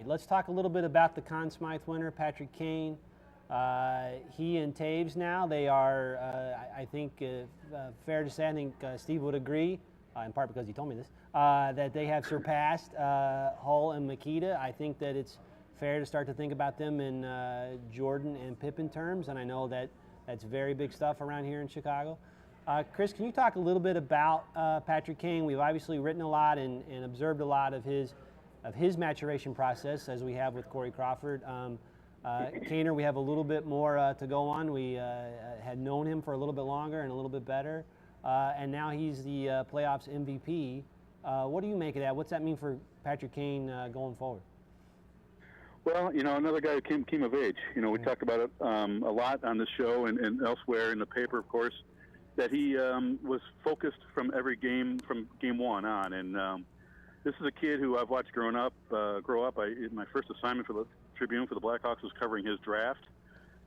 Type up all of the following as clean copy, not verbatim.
Let's talk a little bit about the Conn Smythe winner, Patrick Kane. He and Toews now, they are, I think, fair to say, I think Steve would agree, in part because he told me this, that they have surpassed Hull and Makita. I think that it's fair to start to think about them in Jordan and Pippen terms, and I know that that's very big stuff around here in Chicago. Chris, can you talk a little bit about Patrick Kane? We've obviously written a lot and observed a lot of his maturation process, as we have with Corey Crawford. Kaner, we have a little bit more to go on. We had known him for a little bit longer and a little bit better, and now he's the playoffs MVP. What do you make of that? What's that mean for Patrick Kane going forward? Well, another guy who came of age. We talked about it a lot on the show and elsewhere in the paper, of course, that he was focused from every game, from game one on. And this is a kid who I've watched grow up. My first assignment for the Tribune for the Blackhawks was covering his draft.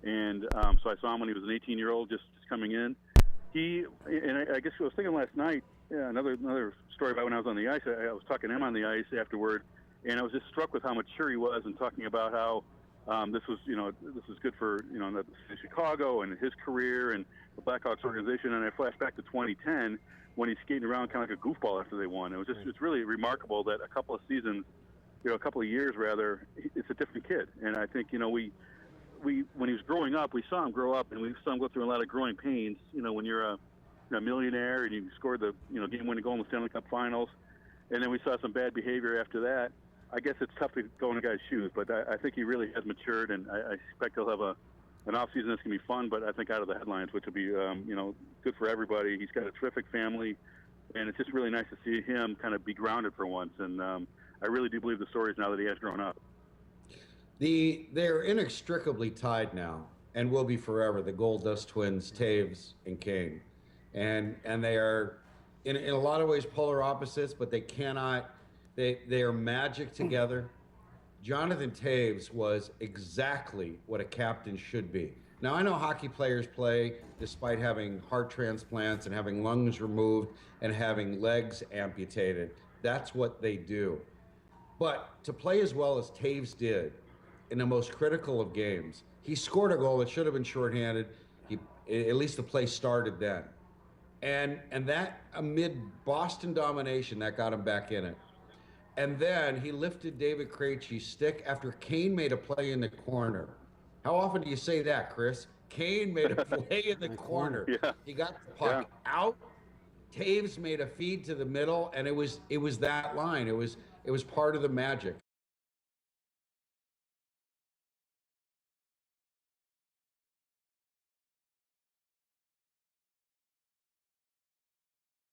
And so I saw him when he was an 18-year-old just coming in. I guess I was thinking last night, another story about when I was on the ice. I was talking to him on the ice afterward, and I was just struck with how mature he was and talking about how this was good for Chicago and his career and the Blackhawks organization. And I flashed back to 2010 when he's skating around kind of like a goofball after they won. It's really remarkable that a couple of seasons, a couple of years rather, it's a different kid. And I think we when he was growing up, we saw him grow up, and we saw him go through a lot of growing pains. When you're a millionaire and you scored the game-winning goal in the Stanley Cup Finals, and then we saw some bad behavior after that. I guess it's tough to go in a guy's shoes, but I think he really has matured, and I expect he'll have an offseason that's going to be fun, but I think out of the headlines, which will be good for everybody. He's got a terrific family, and it's just really nice to see him kind of be grounded for once, and I really do believe the stories now that he has grown up. They're inextricably tied now, and will be forever, the Gold Dust twins, Toews and Kane. And they are, in a lot of ways, polar opposites, but they are magic together. Jonathan Toews was exactly what a captain should be. Now, I know hockey players play despite having heart transplants and having lungs removed and having legs amputated. That's what they do. But to play as well as Toews did in the most critical of games, he scored a goal that should have been shorthanded. At least the play started then. And that amid Boston domination, that got him back in it. And then he lifted David Krejci's stick after Kane made a play in the corner. How often do you say that, Chris? Kane made a play in the corner. Yeah. He got the puck out. Toews made a feed to the middle, and it was that line. It was part of the magic.